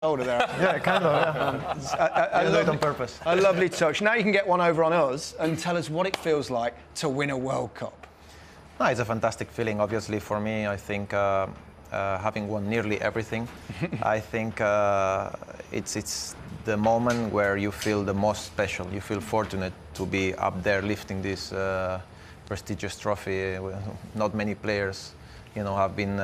shoulder there. Yeah, kind of. Yeah. I do it on purpose. A lovely touch. Now you can get one over on us and tell us what it feels like to win a World Cup. No, it's a fantastic feeling. Obviously, for me, I think having won nearly everything, I think it's the moment where you feel the most special. You feel fortunate to be up there lifting this prestigious trophy. Not many players, have been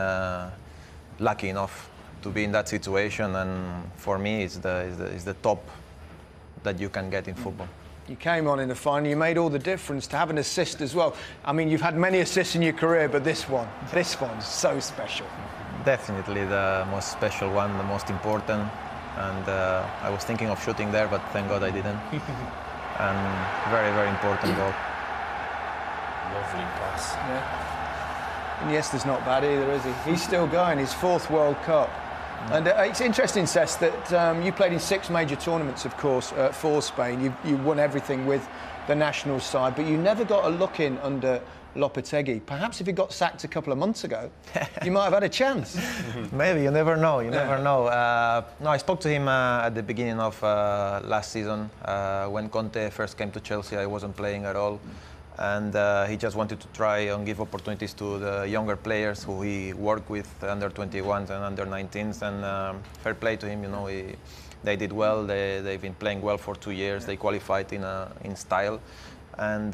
lucky enough to be in that situation, and for me, it's the top that you can get in football. You came on in the final, you made all the difference to have an assist as well. I mean, you've had many assists in your career, but this one's so special. Definitely the most special one, the most important. And I was thinking of shooting there, but thank God I didn't. And very, very important goal. Lovely pass. Yeah. Iniesta's not bad either, is he? He's still going, his 4th World Cup. And it's interesting, Cesc, that you played in 6 major tournaments, of course, for Spain. You won everything with the national side, but you never got a look in under Lopetegui. Perhaps if he got sacked a couple of months ago, you might have had a chance. Maybe, you never know, never know. No, I spoke to him at the beginning of last season. When Conte first came to Chelsea, I wasn't playing at all. And he just wanted to try and give opportunities to the younger players who he worked with, under 21s and under 19s. And fair play to him, they did well. They've been playing well for 2 years. They qualified in style, and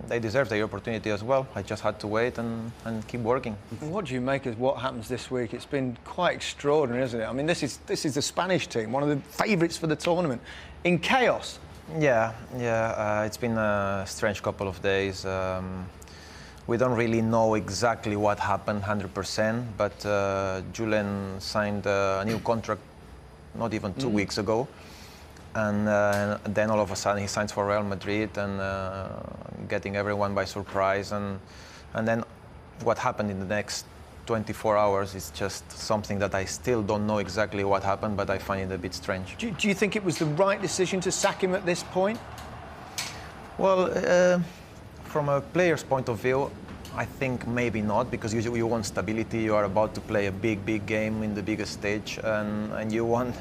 they deserve the opportunity as well. I just had to wait and keep working. What do you make of what happens this week? It's been quite extraordinary, isn't it? I mean, this is the Spanish team, one of the favourites for the tournament, in chaos. Yeah. It's been a strange couple of days. We don't really know exactly what happened 100%, but Julen signed a new contract not even 2 weeks ago. And then all of a sudden he signs for Real Madrid, and getting everyone by surprise. And then what happened in the next 24 hours is just something that I still don't know exactly what happened, but I find it a bit strange. Do you think it was the right decision to sack him at this point? Well, from a player's point of view, I think maybe not, because you want stability. You are about to play a big game in the biggest stage, and you want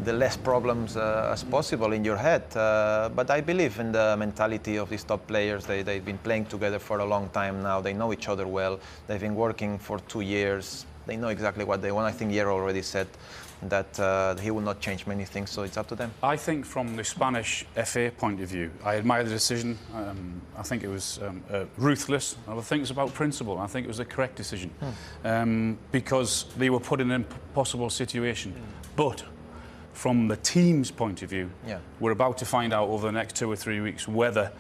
the less problems as possible in your head. But I believe in the mentality of these top players. They've been playing together for a long time now. They know each other well. They've been working for 2 years. They know exactly what they want. I think Hierro already said that he will not change many things, so it's up to them. I think from the Spanish FA point of view, I admire the decision. I think it was ruthless. I think it's about principle. I think it was the correct decision because they were put in an impossible situation. But from the team's point of view, we're about to find out over the next 2 or 3 weeks whether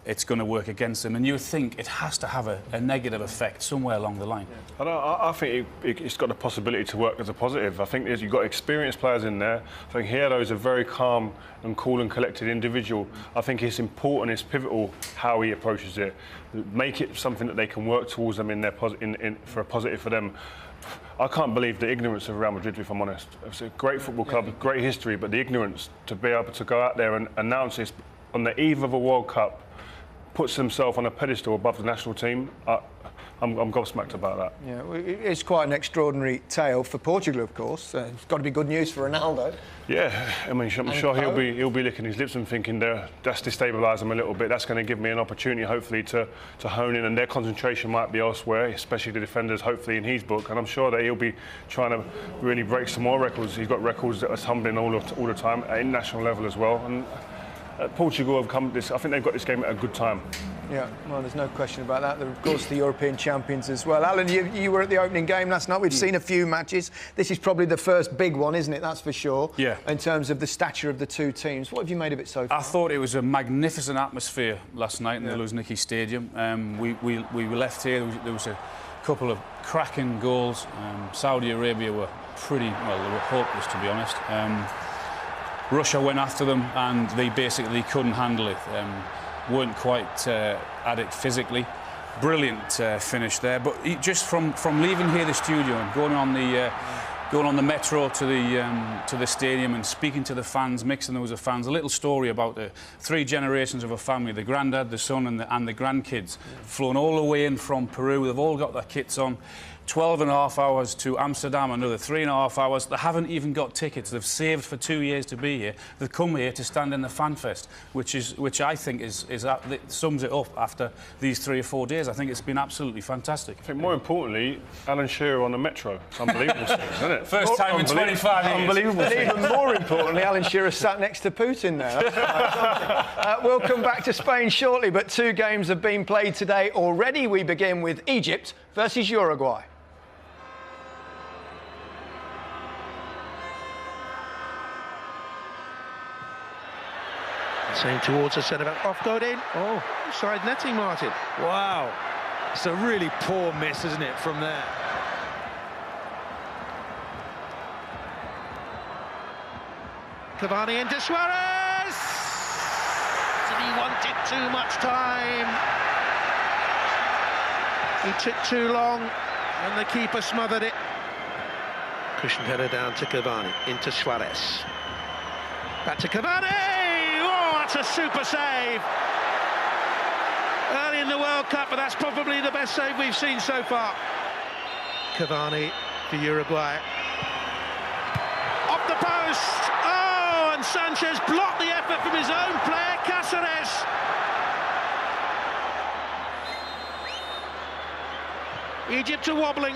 it's going to work against them, and you would think it has to have a negative effect somewhere along the line. I think it's got the possibility to work as a positive. I think you've got experienced players in there. I think Hierro is a very calm and cool and collected individual. I think it's important, it's pivotal how he approaches it. Make it something that they can work towards them for a positive for them. I can't believe the ignorance of Real Madrid, if I'm honest. It's a great football club, great history, but the ignorance to be able to go out there and announce this on the eve of a World Cup, puts himself on a pedestal above the national team. I'm gobsmacked about that. Yeah, it's quite an extraordinary tale for Portugal, of course. It's got to be good news for Ronaldo. Yeah, I mean, I'm sure he'll be licking his lips and thinking that's destabilised them a little bit. That's going to give me an opportunity, hopefully, to hone in, and their concentration might be elsewhere, especially the defenders, hopefully, in his book. And I'm sure that he'll be trying to really break some more records. He's got records that are tumbling all the time at international level as well. And Portugal have come. I think they've got this game at a good time. Yeah, well, there's no question about that. They're, of course, the European champions as well. Alan, you were at the opening game last night. We've seen a few matches. This is probably the first big one, isn't it? That's for sure. Yeah. In terms of the stature of the two teams. What have you made of it so far? I thought it was a magnificent atmosphere last night in the Luzhniki Stadium. We left here. There was a couple of cracking goals. Saudi Arabia were they were hopeless, to be honest. Russia went after them and they basically couldn't handle it. Weren't quite at it physically. Brilliant finish there. But just from leaving here the studio and going on the metro to the stadium and speaking to the fans, mixing those with fans, a little story about the 3 generations of a family: the granddad, the son, and the grandkids, flown all the way in from Peru. They've all got their kits on. 12.5 hours to Amsterdam, another 3.5 hours. They haven't even got tickets. They've saved for 2 years to be here. They've come here to stand in the fan fest, which I think sums it up after these 3 or 4 days. I think it's been absolutely fantastic. I think more importantly, Alan Shearer on the Metro. It's unbelievable, isn't it? First time in 25 years. Unbelievable. And even more importantly, Alan Shearer sat next to Putin there. We'll come back to Spain shortly, but 2 games have been played today already. We begin with Egypt versus Uruguay. Same towards the centre-back, off goal in. Oh, side netting, Martin. Wow. It's a really poor miss, isn't it, from there? Cavani into Suarez! And he wanted too much time. He took too long, and the keeper smothered it. Cushioned header down to Cavani, into Suarez. Back to Cavani! That's a super save. Early in the World Cup, but that's probably the best save we've seen so far. Cavani for Uruguay. Off the post. Oh, and Sanchez blocked the effort from his own player, Cáceres. Egypt are wobbling.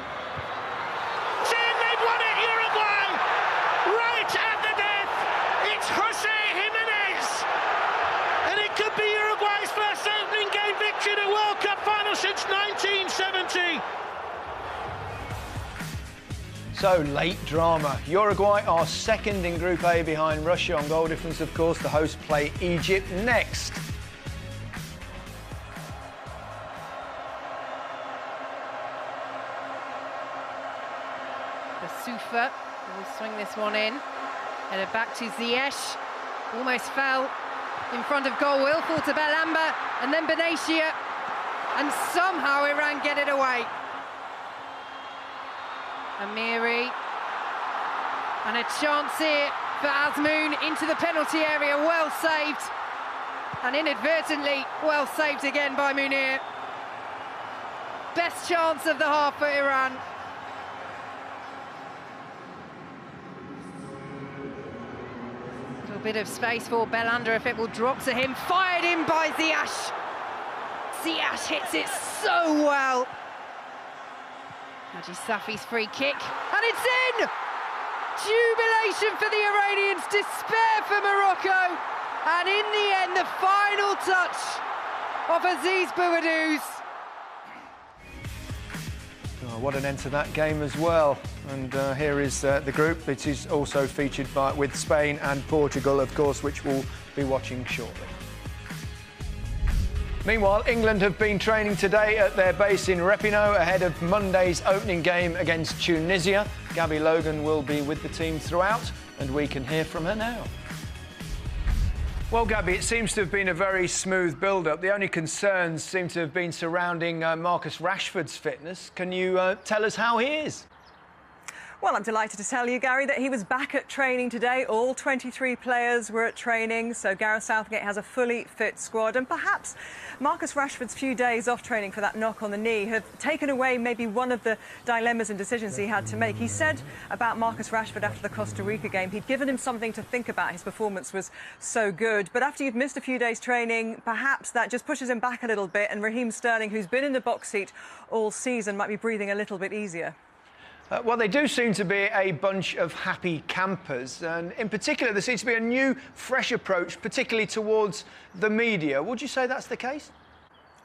They've won it, Uruguay! Right at the death. It's Jose Jimenez. And it could be Uruguay's first opening game victory in a World Cup final since 1970. So, late drama. Uruguay are second in Group A behind Russia on goal difference, of course. The hosts play Egypt next. Sufa will swing this one in. Headed back to Ziyech. Almost fell in front of goal. Will fall to Belhamba and then Benatia. And somehow Iran get it away. Amiri. And a chance here for Azmoun into the penalty area. Well saved. And inadvertently well saved again by Munir. Best chance of the half for Iran. Bit of space for Belhanda if it will drop to him. Fired in by Ziyech. Ziyech hits it so well. Haji Safi's free kick. And it's in! Jubilation for the Iranians, despair for Morocco. And in the end, the final touch of Aziz Bouadouz. Oh, what an end to that game as well. And here is the group. It is also featured with Spain and Portugal, of course, which we'll be watching shortly. Meanwhile, England have been training today at their base in Repino ahead of Monday's opening game against Tunisia. Gabby Logan will be with the team throughout, and we can hear from her now. Well, Gabby, it seems to have been a very smooth build-up. The only concerns seem to have been surrounding Marcus Rashford's fitness. Can you tell us how he is? Well, I'm delighted to tell you, Gary, that he was back at training today. All 23 players were at training, so Gareth Southgate has a fully fit squad. And perhaps Marcus Rashford's few days off training for that knock on the knee have taken away maybe one of the dilemmas and decisions he had to make. He said about Marcus Rashford after the Costa Rica game, he'd given him something to think about. His performance was so good. But after you've missed a few days training, perhaps that just pushes him back a little bit. And Raheem Sterling, who's been in the box seat all season, might be breathing a little bit easier. Well, they do seem to be a bunch of happy campers, and in particular there seems to be a new, fresh approach, particularly towards the media. Would you say that's the case?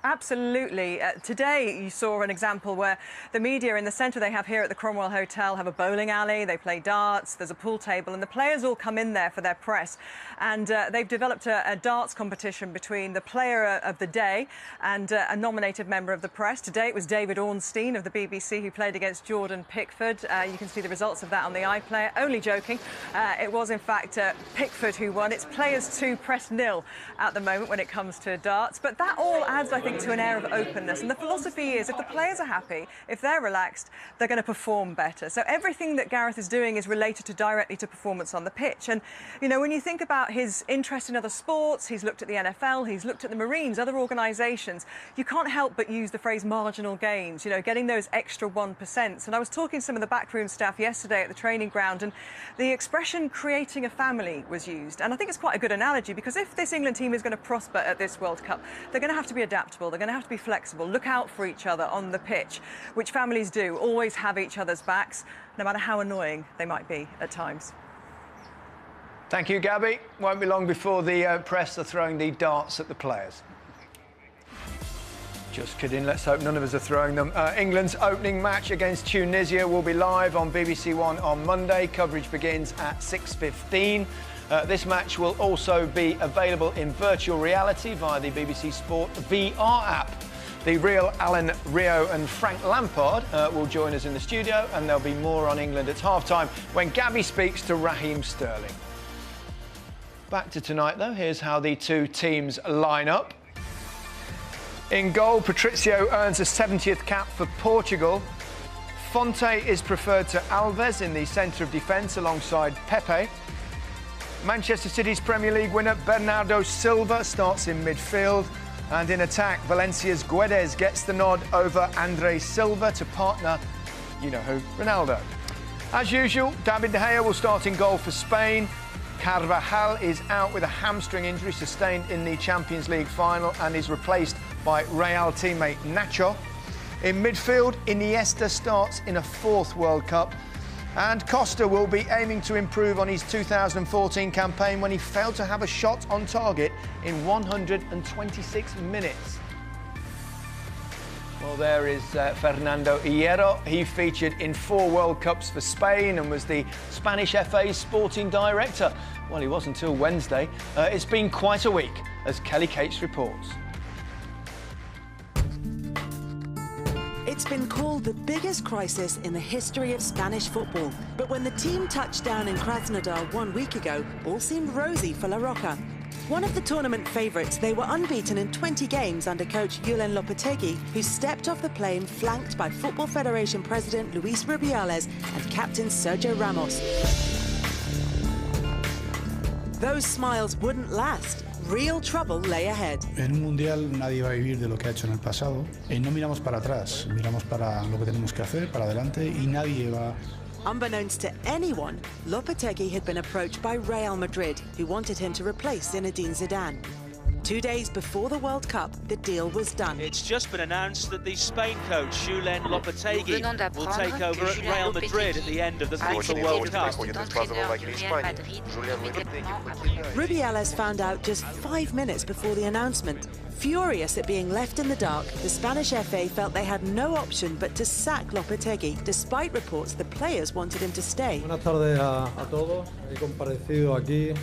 Absolutely. Today you saw an example where the media in the centre they have here at the Cromwell Hotel have a bowling alley, they play darts, there's a pool table, and the players all come in there for their press. And they've developed a darts competition between the player of the day and a nominated member of the press. Today it was David Ornstein of the BBC who played against Jordan Pickford. You can see the results of that on the iPlayer. Only joking. It was in fact Pickford who won. It's players 2, press 0 at the moment when it comes to darts. But that all adds, I think, think, to an air of openness. And the philosophy is, if the players are happy, if they're relaxed, they're going to perform better. So everything that Gareth is doing is related directly to performance on the pitch. And, you know, when you think about his interest in other sports, he's looked at the NFL, he's looked at the Marines, other organisations, you can't help but use the phrase marginal gains, you know, getting those extra 1%. And I was talking to some of the backroom staff yesterday at the training ground, and the expression creating a family was used. And I think it's quite a good analogy, because if this England team is going to prosper at this World Cup, they're going to have to be adaptable, they're going to have to be flexible, look out for each other on the pitch, which families do, always have each other's backs, no matter how annoying they might be at times. Thank you, Gabby. Won't be long before the press are throwing the darts at the players. Just kidding, let's hope none of us are throwing them. England's opening match against Tunisia will be live on BBC One on Monday. Coverage begins at 6:15. This match will also be available in virtual reality via the BBC Sport VR app. The real Alan Rio and Frank Lampard will join us in the studio, and there'll be more on England at half-time when Gabby speaks to Raheem Sterling. Back to tonight, though. Here's how the two teams line up. In goal, Patricio earns a 70th cap for Portugal. Fonte is preferred to Alves in the centre of defence alongside Pepe. Manchester City's Premier League winner Bernardo Silva starts in midfield. And in attack, Valencia's Guedes gets the nod over Andre Silva to partner, you know who, Ronaldo. As usual, David De Gea will start in goal for Spain. Carvajal is out with a hamstring injury sustained in the Champions League final and is replaced by Real teammate Nacho. In midfield, Iniesta starts in a fourth World Cup. And Costa will be aiming to improve on his 2014 campaign when he failed to have a shot on target in 126 minutes. Well, there is Fernando Hierro. He featured in 4 World Cups for Spain and was the Spanish FA's sporting director. Well, he was until Wednesday. It's been quite a week, as Kelly Cates reports. It's been called the biggest crisis in the history of Spanish football. But when the team touched down in Krasnodar 1 week ago, all seemed rosy for La Roca. One of the tournament favourites, they were unbeaten in 20 games under coach Julen Lopetegui, who stepped off the plane flanked by Football Federation President Luis Rubiales and captain Sergio Ramos. Those smiles wouldn't last. Real trouble lay ahead. En un mundial nadie va a vivir de lo que ha hecho en el pasado. Y no miramos para atrás, miramos para lo que tenemos que hacer, para adelante, y nadie va. Unbeknownst to anyone, Lopetegui had been approached by Real Madrid, who wanted him to replace Zinedine Zidane. 2 days before the World Cup, the deal was done. It's just been announced that the Spain coach, Julen Lopetegui, will take over at Real Madrid at the end of the FIFA World Cup. Rubiales found out just 5 minutes before the announcement. Furious at being left in the dark, the Spanish FA felt they had no option but to sack Lopetegui, despite reports the players wanted him to stay. Buenas tardes a todos. He comparecido aquí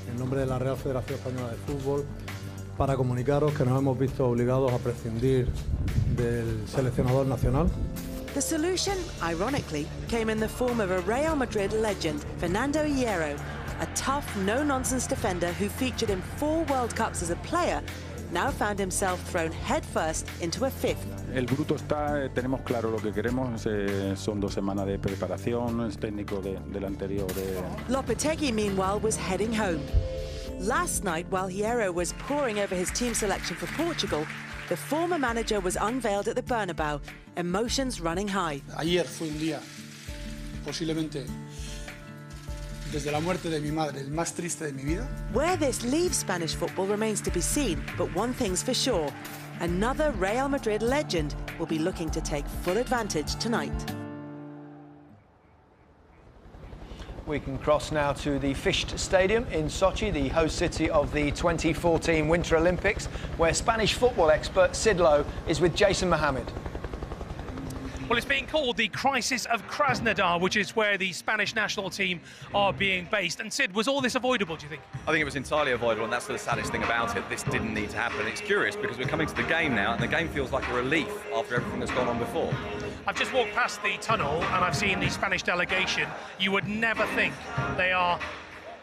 en nombre de la Real Federación Española de Fútbol para comunicaros que nos hemos visto obligados a prescindir del seleccionador nacional. The solution, ironically, came in the form of a Real Madrid legend, Fernando Hierro, a tough, no-nonsense defender who featured in 4 World Cups as a player, now found himself thrown headfirst into a 5th. El bruto está, tenemos claro lo que queremos, son 2 semanas de preparación, es técnico del anterior. Lopetegui, meanwhile, was heading home. Last night, while Hierro was poring over his team selection for Portugal, the former manager was unveiled at the Bernabeu, emotions running high. Ayer fue un día, posiblemente, desde la muerte de mi madre, el más triste de mi vida. Where this leaves Spanish football remains to be seen, but one thing's for sure. Another Real Madrid legend will be looking to take full advantage tonight. We can cross now to the Fisht Stadium in Sochi, the host city of the 2014 Winter Olympics, where Spanish football expert Sid Lowe is with Jason Mohammed. Well, it's being called the Crisis of Krasnodar, which is where the Spanish national team are being based. And Sid, was all this avoidable, do you think? I think it was entirely avoidable, and that's the saddest thing about it. This didn't need to happen. It's curious because we're coming to the game now, and the game feels like a relief after everything that's gone on before. I've just walked past the tunnel and I've seen the Spanish delegation. You would never think they are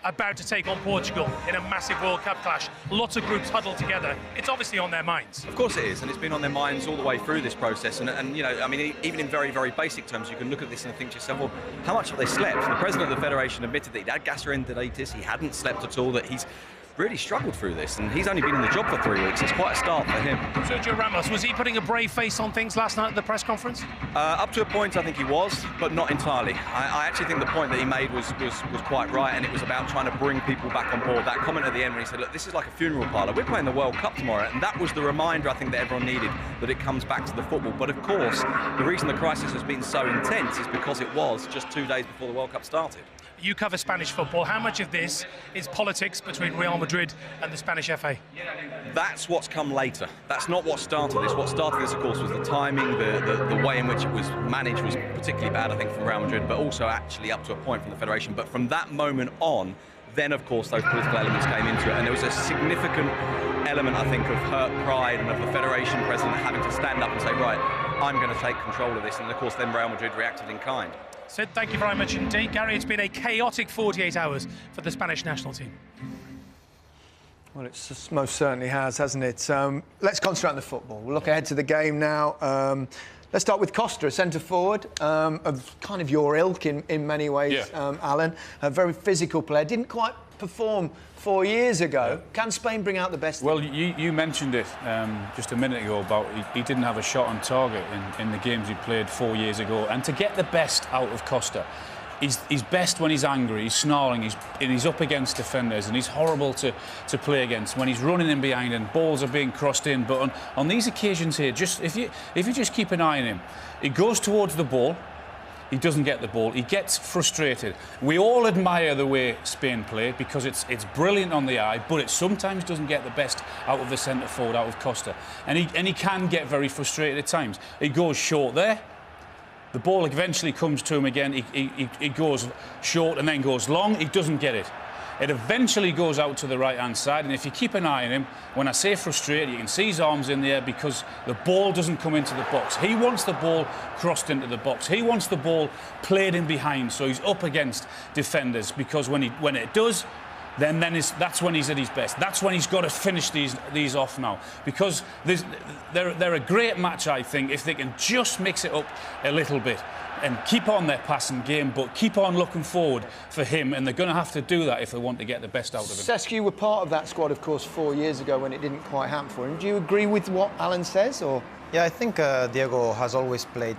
about to take on Portugal in a massive World Cup clash. Lots of groups huddled together. It's obviously on their minds. Of course it is, and it's been on their minds all the way through this process. And you know, I mean, even in very, very basic terms, you can look at this and think to yourself, well, how much have they slept? The president of the federation admitted that he'd had gastroenteritis, he hadn't slept at all, that he's really struggled through this, and he's only been in the job for 3 weeks. It's quite a start for him. Sergio Ramos, was he putting a brave face on things last night at the press conference? Up to a point, I think he was, but not entirely. I actually think the point that he made was quite right, and it was about trying to bring people back on board. That comment at the end when he said, look, this is like a funeral parlour. We're playing the World Cup tomorrow, and that was the reminder, I think, that everyone needed, that it comes back to the football. But of course, the reason the crisis has been so intense is because it was just 2 days before the World Cup started. You cover Spanish football. How much of this is politics between Real Madrid and the Spanish FA? That's what's come later. That's not what started this. What started this, of course, was the timing, the way in which it was managed was particularly bad, I think, from Real Madrid, but also actually up to a point from the Federation. But from that moment on, then, of course, those political elements came into it. And there was a significant element, I think, of hurt pride and of the Federation president having to stand up and say, right, I'm going to take control of this. And, of course, then Real Madrid reacted in kind. Sid, thank you very much indeed. Gary, it's been a chaotic 48 hours for the Spanish national team. Well, it most certainly has, hasn't it? Let's concentrate on the football. We'll look ahead to the game now. Let's start with Costa, a centre-forward of kind of your ilk in many ways, Alan. A very physical player. Didn't quite perform 4 years ago. Can Spain bring out the best? Well, you mentioned it just a minute ago about he didn't have a shot on target in the games he played 4 years ago. And to get the best out of Costa, he's best when he's angry, he's snarling, he's up against defenders, and he's horrible to play against when he's running in behind and balls are being crossed in. But on these occasions here, just if you just keep an eye on him, he goes towards the ball. He doesn't get the ball. He gets frustrated. We all admire the way Spain play because it's brilliant on the eye, but it sometimes doesn't get the best out of the centre forward, out of Costa, and he can get very frustrated at times. He goes short there. The ball eventually comes to him again. He goes short and then goes long. He doesn't get it. It eventually goes out to the right-hand side, and if you keep an eye on him, when I say frustrated, you can see his arms in the air because the ball doesn't come into the box. He wants the ball crossed into the box. He wants the ball played in behind, so he's up against defenders because when it does, then that's when he's at his best. That's when he's got to finish these off now, because they're a great match, I think, if they can just mix it up a little bit and keep on their passing game, but keep on looking forward for him, and they're going to have to do that if they want to get the best out of him. Cesc, you were part of that squad, of course, 4 years ago when it didn't quite happen for him. Do you agree with what Alan says, or? Yeah, I think Diego has always played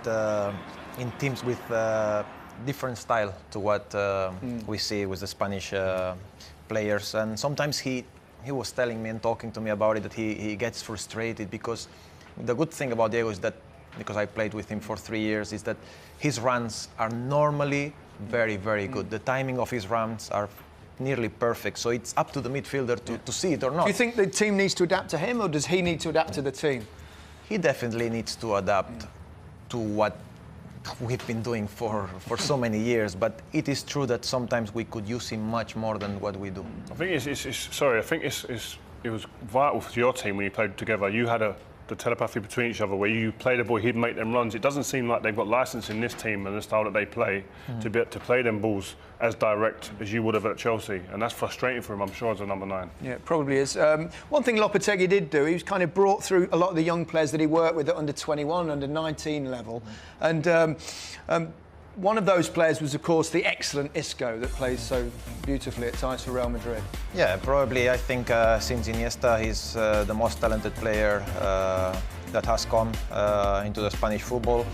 in teams with different style to what we see with the Spanish players, and sometimes he was telling me and talking to me about it that he gets frustrated because the good thing about Diego is that, because I played with him for 3 years, is that his runs are normally very, very good. The timing of his runs are nearly perfect, so it's up to the midfielder to see it or not. Do you think the team needs to adapt to him, or does he need to adapt to the team? He definitely needs to adapt to what we've been doing for so many years, but it is true that sometimes we could use him much more than what we do. I think it was vital for your team when you played together. You had the telepathy between each other, where you play the ball, he'd make them runs. It doesn't seem like they've got licence in this team and the style that they play to be able to play them balls as direct as you would have at Chelsea, and that's frustrating for him, I'm sure, as a number 9. Yeah, it probably is. One thing Lopetegui did do, he was kind of brought through a lot of the young players that he worked with at under 21, under 19 level, and one of those players was, of course, the excellent Isco that plays so beautifully at times for Real Madrid. Yeah, probably. I think since Iniesta, he's the most talented player that has come into the Spanish football.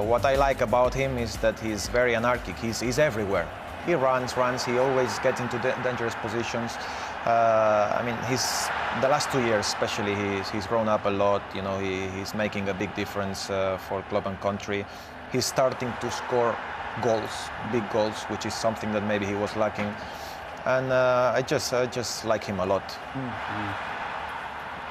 What I like about him is that he's very anarchic. He's everywhere. He runs. He always gets into dangerous positions. I mean, the last 2 years especially, he's grown up a lot. You know, he's making a big difference for club and country. He's starting to score goals, big goals, which is something that maybe he was lacking. And I just like him a lot.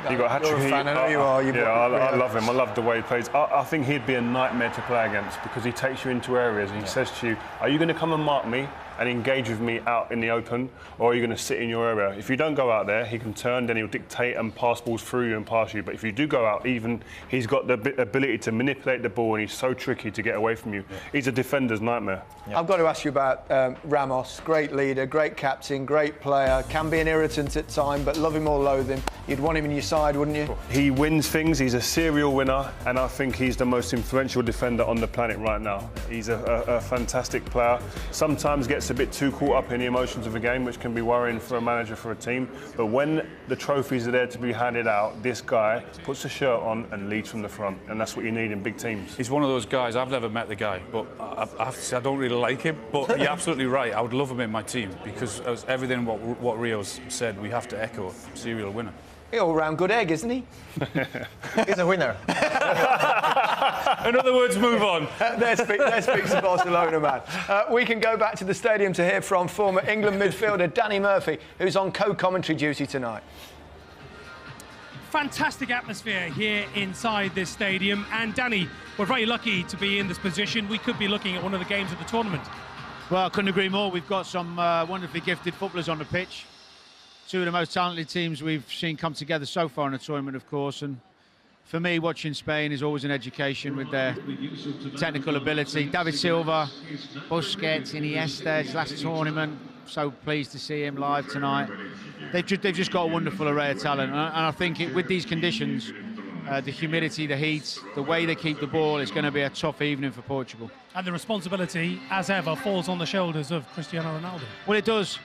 You got a hat-trick. You're a fan, I know you are. I love him. I love the way he plays. I think he'd be a nightmare to play against because he takes you into areas and he says to you, are you going to come and mark me? and engage with me out in the open, or are you going to sit in your area? If you don't go out there, he can turn, then he'll dictate and pass balls through you and past you. But if you do go out, even he's got the ability to manipulate the ball, and he's so tricky to get away from you. He's a defender's nightmare. I've got to ask you about Ramos. Great leader, great captain, great player. Can be an irritant at times, but love him or loathe him, you'd want him in your side, wouldn't you? He wins things. He's a serial winner, and I think he's the most influential defender on the planet right now. He's a fantastic player. Sometimes gets a bit too caught up in the emotions of a game, which can be worrying for a manager, for a team. But when the trophies are there to be handed out, this guy puts the shirt on and leads from the front, and that's what you need in big teams. He's one of those guys. I've never met the guy, but I have to say I don't really like him. But you're absolutely right. I would love him in my team because as everything what Rio's said, we have to echo. Serial winner. He's all-round good egg, isn't he? He's a winner. In other words, move on. There speaks the Barcelona man. We can go back to the stadium to hear from former England midfielder Danny Murphy, who's on co-commentary duty tonight. Fantastic atmosphere here inside this stadium. And Danny, we're very lucky to be in this position. We could be looking at one of the games of the tournament. Well, I couldn't agree more. We've got some wonderfully gifted footballers on the pitch. Two of the most talented teams we've seen come together so far in the tournament, of course. And for me, watching Spain is always an education with their technical ability. David Silva, Busquets, Iniesta, his last tournament. So pleased to see him live tonight. They've just got a wonderful array of talent. And I think with these conditions, the humidity, the heat, the way they keep the ball, it's going to be a tough evening for Portugal. And the responsibility, as ever, falls on the shoulders of Cristiano Ronaldo. Well, it does.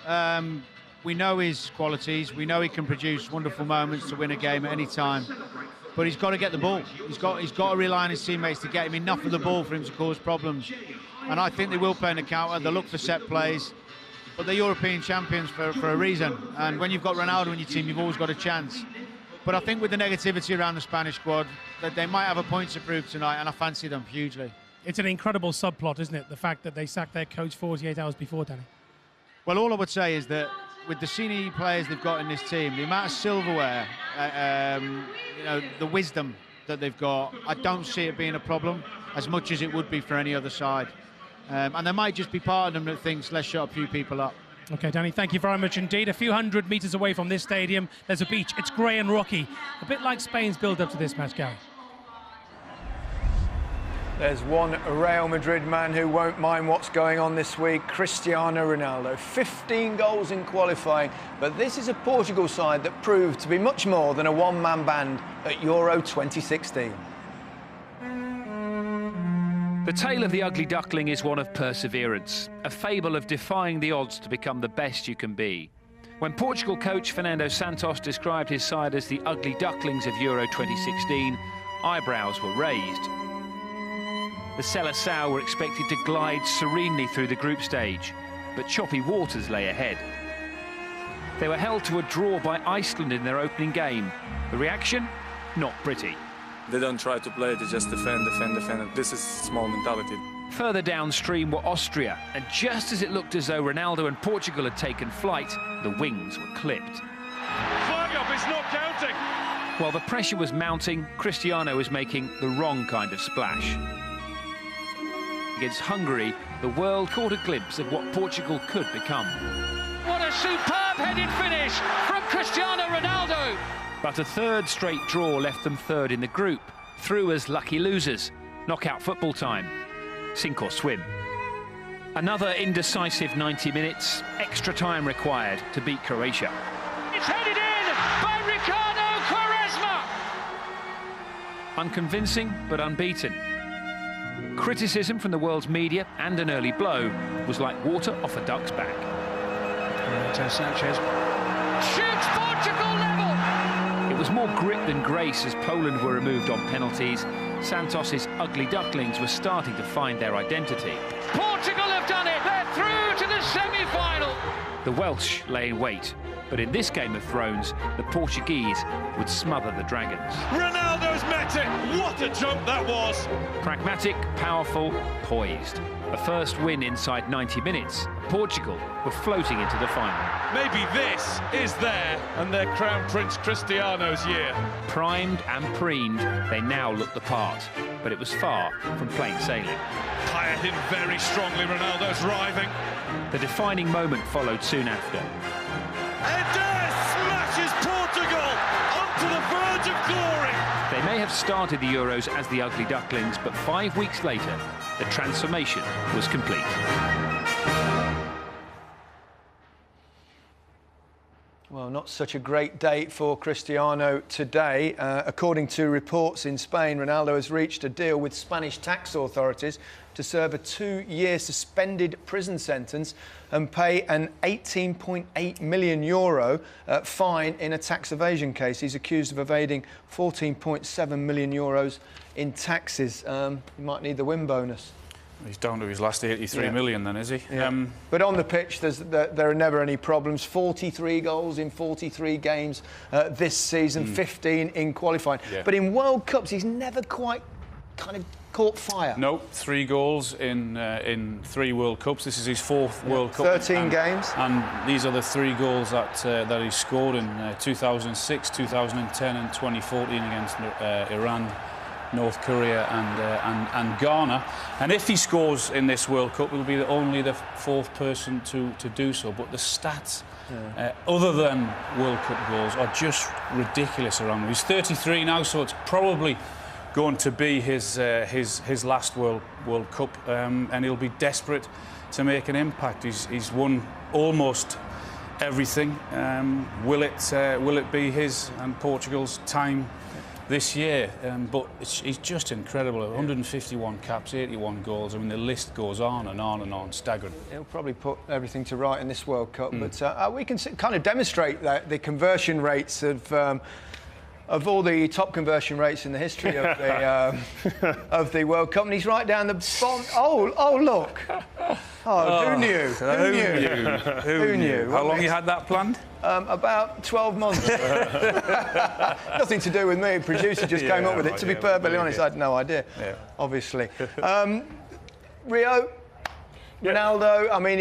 We know his qualities. We know he can produce wonderful moments to win a game at any time. But he's got to get the ball. He's got to rely on his teammates to get him enough of the ball for him to cause problems. And I think they will play in the counter. They'll look for set plays. But they're European champions for a reason. And when you've got Ronaldo in your team, you've always got a chance. But I think with the negativity around the Spanish squad, that they might have a point to prove tonight, and I fancy them hugely. It's an incredible subplot, isn't it? The fact that they sacked their coach 48 hours before, Danny. Well, all I would say is that with the senior players they've got in this team, the amount of silverware, the wisdom that they've got, I don't see it being a problem as much as it would be for any other side. And there might just be part of them that thinks, let's shut a few people up. OK, Danny, thank you very much indeed. A few hundred metres away from this stadium, there's a beach. It's grey and rocky, a bit like Spain's build-up to this match, Gary. There's one Real Madrid man who won't mind what's going on this week, Cristiano Ronaldo. 15 goals in qualifying, but this is a Portugal side that proved to be much more than a one-man band at Euro 2016. The tale of the ugly duckling is one of perseverance, a fable of defying the odds to become the best you can be. When Portugal coach Fernando Santos described his side as the ugly ducklings of Euro 2016, eyebrows were raised. The Seleção were expected to glide serenely through the group stage, but choppy waters lay ahead. They were held to a draw by Iceland in their opening game. The reaction? Not pretty. They don't try to play, they just defend. This is small mentality. Further downstream were Austria, and just as it looked as though Ronaldo and Portugal had taken flight, the wings were clipped. Flag up, it's not counting. While the pressure was mounting, Cristiano was making the wrong kind of splash. Against Hungary, the world caught a glimpse of what Portugal could become. What a superb headed finish from Cristiano Ronaldo! But a third straight draw left them third in the group, through as lucky losers. Knockout football time. Sink or swim. Another indecisive 90 minutes, extra time required to beat Croatia. It's headed in by Ricardo Quaresma! Unconvincing, but unbeaten. Criticism from the world's media and an early blow was like water off a duck's back. Sanchez shoots Portugal level! It was more grit than grace as Poland were removed on penalties. Santos's ugly ducklings were starting to find their identity. Portugal have done it! They're through to the semi-final! The Welsh lay in wait. But in this Game of Thrones, the Portuguese would smother the Dragons. Ronaldo's met it. What a jump that was. Pragmatic, powerful, poised. A first win inside 90 minutes. Portugal were floating into the final. Maybe this is their and their Crown Prince Cristiano's year. Primed and preened, they now looked the part. But it was far from plain sailing. Hired him very strongly, Ronaldo's writhing. The defining moment followed soon after. Eder smashes Portugal onto the verge of glory. They may have started the Euros as the Ugly Ducklings, but 5 weeks later, the transformation was complete. Well, not such a great day for Cristiano today. According to reports in Spain, Ronaldo has reached a deal with Spanish tax authorities to serve a 2-year suspended prison sentence and pay an €18.8 million fine in a tax evasion case. He's accused of evading €14.7 million in taxes. He might need the win bonus. He's down to his last 83 million then, is he? Yeah. But on the pitch, there are never any problems. 43 goals in 43 games this season, 15 in qualifying. Yeah. But in World Cups, he's never quite kind of caught fire. No, 3 goals in 3 World Cups. This is his 4th World Cup. 13 games. And these are the 3 goals that he scored in 2006, 2010 and 2014 against Iran, North Korea and Ghana. And if he scores in this World Cup, he'll be only the 4th person to do so. But the stats, other than World Cup goals, are just ridiculous around him. He's 33 now, so it's probably going to be his last World Cup, and he'll be desperate to make an impact. He's won almost everything. Will it be his and Portugal's time this year? But he's just incredible. 151 caps, 81 goals. I mean, the list goes on and on and on. Staggering. He'll probably put everything to right in this World Cup. But we can kind of demonstrate that the conversion rates of all the top conversion rates in the history of the World Cup, and he's right down the bottom. Oh, look! Who knew? Who knew? How long you had that planned? About 12 months. Nothing to do with me. The producer just came up with it. To be perfectly honest, I had no idea. Yeah. Obviously, Rio. Ronaldo, I mean,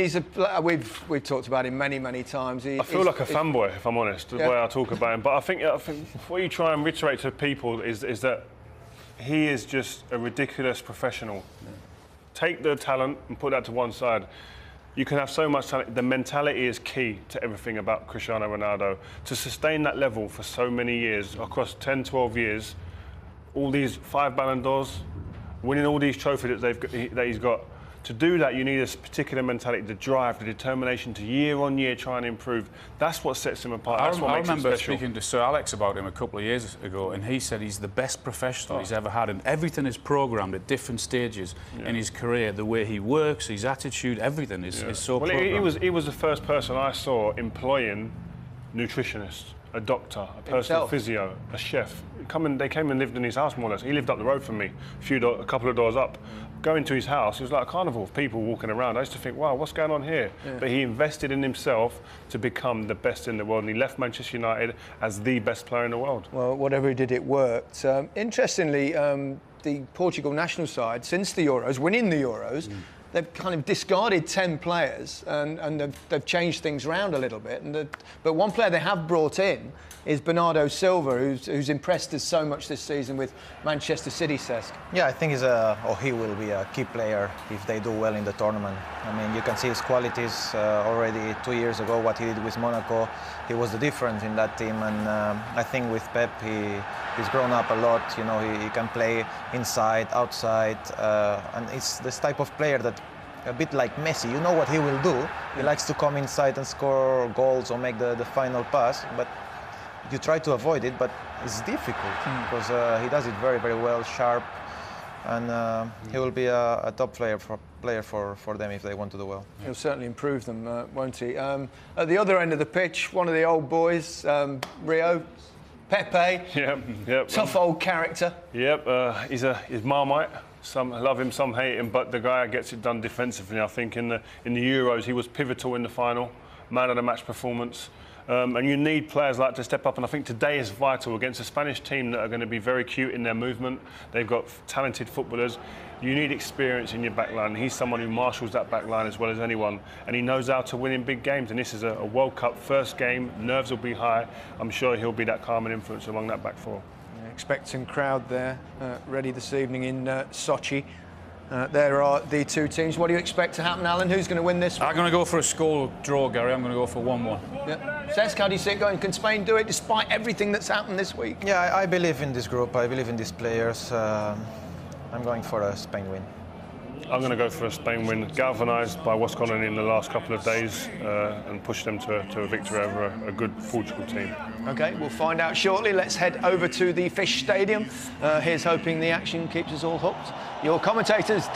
we've talked about him many times. I feel like a fanboy, if I'm honest, the way I talk about him. But I think what you try and reiterate to people is that he is just a ridiculous professional. Yeah. Take the talent and put that to one side. You can have so much talent. The mentality is key to everything about Cristiano Ronaldo. To sustain that level for so many years, across 10, 12 years, all these 5 Ballon d'Ors, winning all these trophies that he's got. To do that, you need a particular mentality, the drive, the determination to year on year try and improve. That's what sets him apart. That's what makes him special. I remember speaking to Sir Alex about him a couple of years ago, and he said he's the best professional he's ever had, and everything is programmed at different stages in his career. The way he works, his attitude, everything is so programmed. He was the first person I saw employing nutritionists, a doctor, a personal physio, a chef. They came and lived in his house more or less. He lived up the road from me, a couple of doors up. Going to his house, it was like a carnival of people walking around. I used to think, wow, what's going on here? Yeah. But he invested in himself to become the best in the world, and he left Manchester United as the best player in the world. Well, whatever he did, it worked. Interestingly, the Portugal national side, since the Euros, winning the Euros, they've kind of discarded 10 players and they've changed things around a little bit. But one player they have brought in is Bernardo Silva, who's impressed us so much this season with Manchester City, Cesc. Yeah, I think he will be a key player if they do well in the tournament. I mean, you can see his qualities already 2 years ago, what he did with Monaco. He was the difference in that team, and I think with Pep, he's grown up a lot. You know, he can play inside, outside, and it's this type of player that, a bit like Messi, you know what he will do. He likes to come inside and score goals or make the final pass, but you try to avoid it, but it's difficult because he does it very well, sharp, and he will be a top player for them if they want to do well. He'll certainly improve them, won't he? At the other end of the pitch, one of the old boys, Rio, Pepe. Yep. Tough old character. Yep. He's Marmite. Some love him, some hate him, but the guy gets it done defensively. I think in the Euros he was pivotal in the final, man of the match performance. And you need players like to step up, and I think today is vital against a Spanish team that are going to be very cute in their movement. They've got talented footballers. You need experience in your back line. He's someone who marshals that back line as well as anyone, and he knows how to win in big games. And this is a World Cup first game. Nerves will be high. I'm sure he'll be that calming influence among that back four. Yeah, expectant crowd there, ready this evening in Sochi. There are the two teams. What do you expect to happen, Alan? Who's going to win this one? I'm going to go for a score draw, Gary. I'm going to go for 1-1. Yeah. Cesc, how do you see it going? Can Spain do it despite everything that's happened this week? Yeah, I believe in this group. I believe in these players. I'm going for a Spain win. I'm going to go for a Spain win, galvanised by what's gone on in the last couple of days, and push them to a victory over a good Portugal team. OK, we'll find out shortly. Let's head over to the Fish Stadium. Here's hoping the action keeps us all hooked. Your commentators...